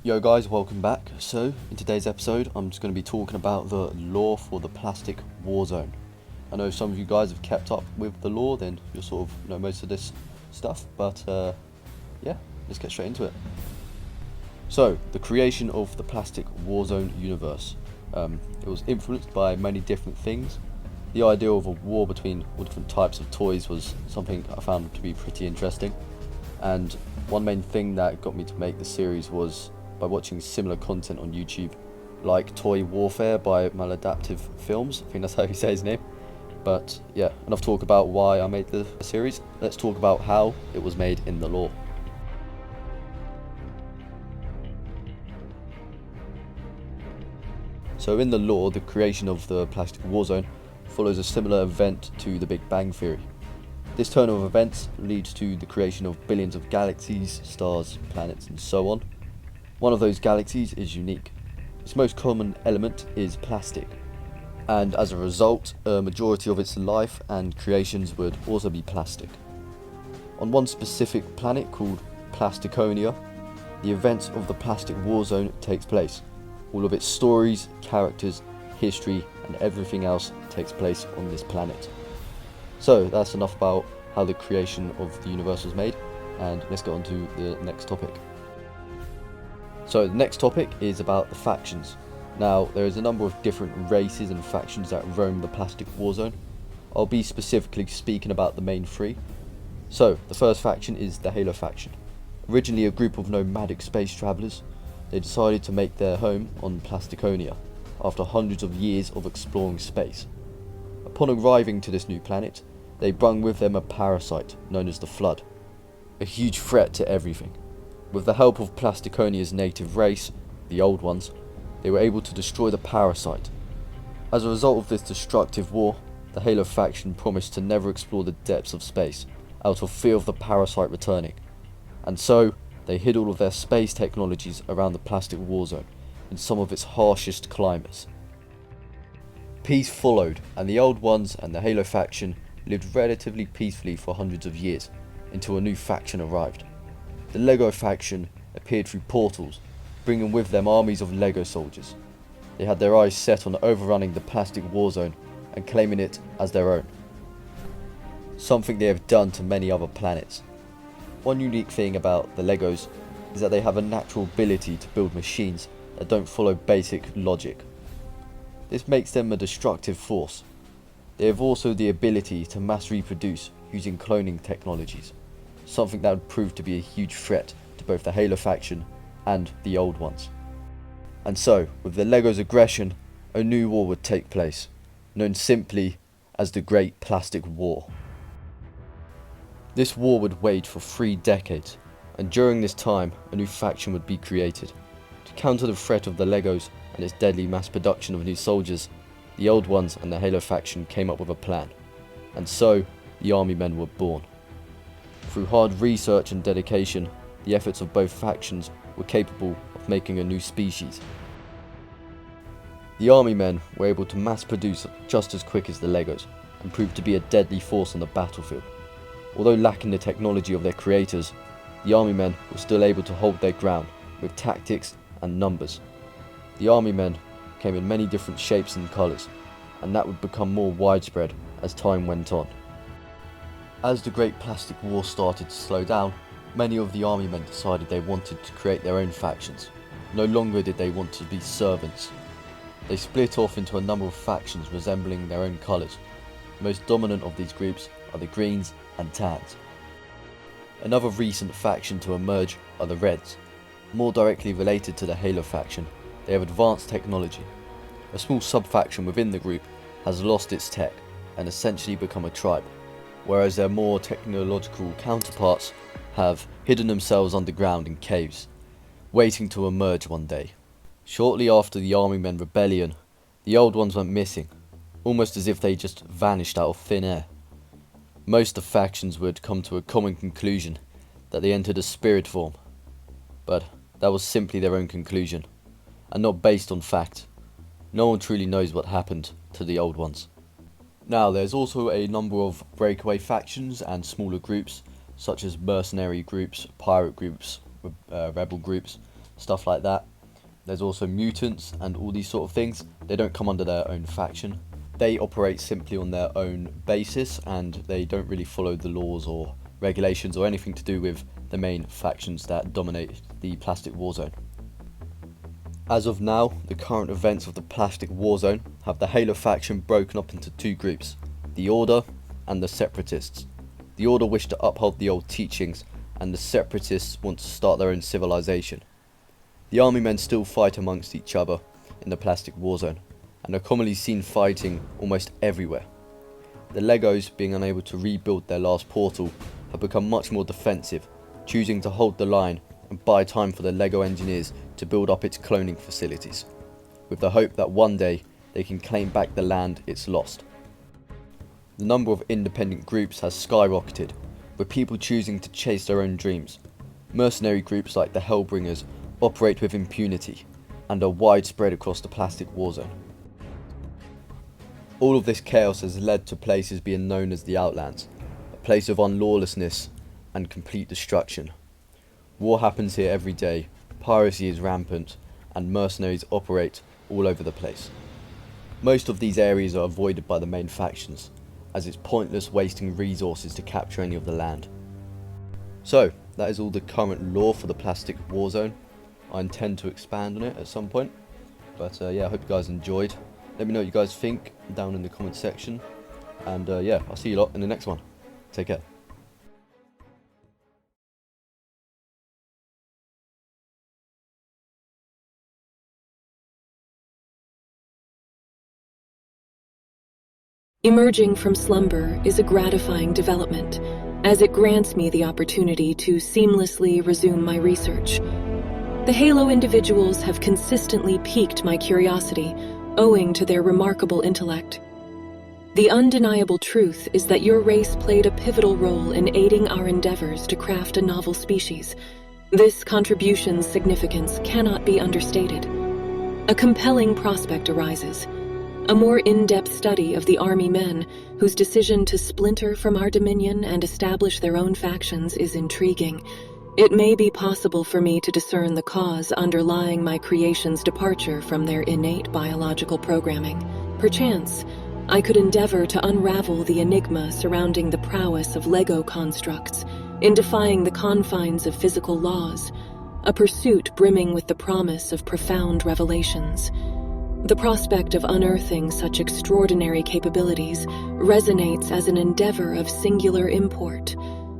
Yo guys, welcome back. So, in today's episode, I'm just going to be talking about the lore for the plastic Warzone. I know some of you guys have kept up with the lore, then you'll sort of know most of this stuff, but yeah, let's get straight into it. So, the creation of the plastic Warzone universe. It was influenced by many different things. The idea of a war between all different types of toys was something I found to be pretty interesting. And one main thing that got me to make the series was by watching similar content on YouTube, like Toy Warfare by Maladaptive Films. I think that's how you say his name. But yeah, enough talk about why I made the series. Let's talk about how it was made in the lore. So in the lore, the creation of the plastic Warzone follows a similar event to the Big Bang Theory. This turn of events leads to the creation of billions of galaxies, stars, planets, and so on. One of those galaxies is unique. Its most common element is plastic, and as a result, a majority of its life and creations would also be plastic. On one specific planet called Plasticonia, the events of the plastic Warzone takes place. All of its stories, characters, history, and everything else takes place on this planet. So that's enough about how the creation of the universe was made, and let's get on to the next topic. So the next topic is about the factions. Now, there is a number of different races and factions that roam the plastic Warzone. I'll be specifically speaking about the main three. So, the first faction is the Halo faction. Originally a group of nomadic space travellers, they decided to make their home on Plasticonia after hundreds of years of exploring space. Upon arriving to this new planet, they brought with them a parasite known as the Flood, a huge threat to everything. With the help of Plasticonia's native race, the Old Ones, they were able to destroy the parasite. As a result of this destructive war, the Halo faction promised to never explore the depths of space, out of fear of the parasite returning. And so, they hid all of their space technologies around the plastic Warzone, in some of its harshest climates. Peace followed, and the Old Ones and the Halo faction lived relatively peacefully for hundreds of years, until a new faction arrived. The Lego faction appeared through portals, bringing with them armies of Lego soldiers. They had their eyes set on overrunning the plastic Warzone and claiming it as their own. Something they have done to many other planets. One unique thing about the Legos is that they have a natural ability to build machines that don't follow basic logic. This makes them a destructive force. They have also the ability to mass reproduce using cloning technologies, something that would prove to be a huge threat to both the Halo faction and the Old Ones. And so, with the Legos' aggression, a new war would take place, known simply as the Great Plastic War. This war would wage for 3 decades, and during this time, a new faction would be created. To counter the threat of the Legos and its deadly mass production of new soldiers, the Old Ones and the Halo faction came up with a plan, and so the Army Men were born. Through hard research and dedication, the efforts of both factions were capable of making a new species. The Army Men were able to mass produce just as quick as the Legos, and proved to be a deadly force on the battlefield. Although lacking the technology of their creators, the Army Men were still able to hold their ground with tactics and numbers. The Army Men came in many different shapes and colours, and that would become more widespread as time went on. As the Great Plastic War started to slow down, many of the Army Men decided they wanted to create their own factions. No longer did they want to be servants. They split off into a number of factions resembling their own colours. The most dominant of these groups are the Greens and Tans. Another recent faction to emerge are the Reds. More directly related to the Halo faction, they have advanced technology. A small sub-faction within the group has lost its tech and essentially become a tribe, whereas their more technological counterparts have hidden themselves underground in caves, waiting to emerge one day. Shortly after the Army Men rebellion, the Old Ones went missing, almost as if they just vanished out of thin air. Most of the factions would come to a common conclusion that they entered a spirit form, but that was simply their own conclusion, and not based on fact. No one truly knows what happened to the Old Ones. Now, there's also a number of breakaway factions and smaller groups, such as mercenary groups, pirate groups, rebel groups, stuff like that. There's also mutants and all these sort of things. They don't come under their own faction. They operate simply on their own basis, and they don't really follow the laws or regulations or anything to do with the main factions that dominate the Plastic Warzone. As of now, the current events of the Plastic Warzone have the Halo faction broken up into two groups, the Order and the Separatists. The Order wish to uphold the old teachings, and the Separatists want to start their own civilization. The army men still fight amongst each other in the Plastic Warzone, and are commonly seen fighting almost everywhere. The Legos, being unable to rebuild their last portal, have become much more defensive, choosing to hold the line and buy time for the Lego engineers to build up its cloning facilities, with the hope that one day they can claim back the land it's lost. The number of independent groups has skyrocketed, with people choosing to chase their own dreams. Mercenary groups like the Hellbringers operate with impunity and are widespread across the Plastic Warzone. All of this chaos has led to places being known as the Outlands, a place of unlawlessness and complete destruction. War happens here every day, piracy is rampant, and mercenaries operate all over the place. Most of these areas are avoided by the main factions, as it's pointless wasting resources to capture any of the land. So, that is all the current lore for the Plastic Warzone. I intend to expand on it at some point, but yeah, I hope you guys enjoyed. Let me know what you guys think down in the comment section, and yeah, I'll see you lot in the next one. Take care. Emerging from slumber is a gratifying development, as it grants me the opportunity to seamlessly resume my research. The Halo individuals have consistently piqued my curiosity, owing to their remarkable intellect. The undeniable truth is that your race played a pivotal role in aiding our endeavors to craft a novel species. This contribution's significance cannot be understated. A compelling prospect arises. A more in-depth study of the Army men, whose decision to splinter from our dominion and establish their own factions is intriguing. It may be possible for me to discern the cause underlying my creation's departure from their innate biological programming. Perchance, I could endeavor to unravel the enigma surrounding the prowess of Lego constructs in defying the confines of physical laws, a pursuit brimming with the promise of profound revelations. The prospect of unearthing such extraordinary capabilities resonates as an endeavor of singular import.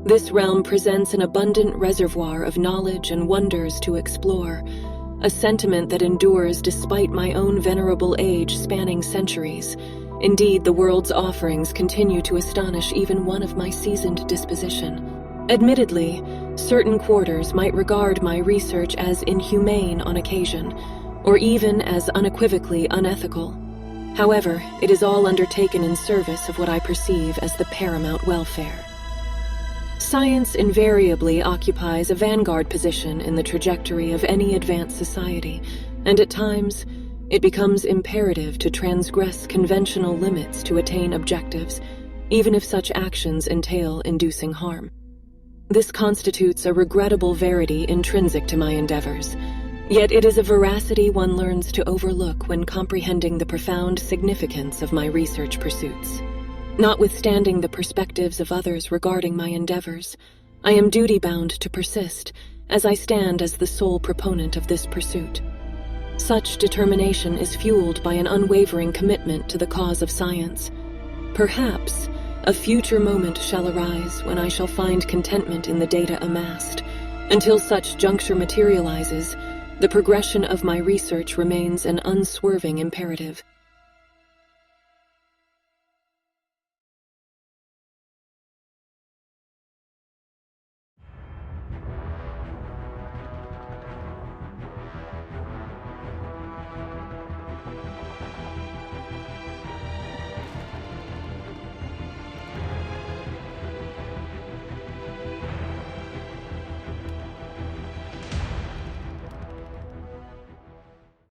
This realm presents an abundant reservoir of knowledge and wonders to explore, a sentiment that endures despite my own venerable age spanning centuries. Indeed, the world's offerings continue to astonish even one of my seasoned disposition. Admittedly, certain quarters might regard my research as inhumane on occasion, or even as unequivocally unethical. However, it is all undertaken in service of what I perceive as the paramount welfare. Science invariably occupies a vanguard position in the trajectory of any advanced society, and at times, it becomes imperative to transgress conventional limits to attain objectives, even if such actions entail inducing harm. This constitutes a regrettable verity intrinsic to my endeavors, yet it is a veracity one learns to overlook when comprehending the profound significance of my research pursuits. Notwithstanding the perspectives of others regarding my endeavors, I am duty-bound to persist, as I stand as the sole proponent of this pursuit. Such determination is fueled by an unwavering commitment to the cause of science. Perhaps a future moment shall arise when I shall find contentment in the data amassed. Until such juncture materializes, the progression of my research remains an unswerving imperative.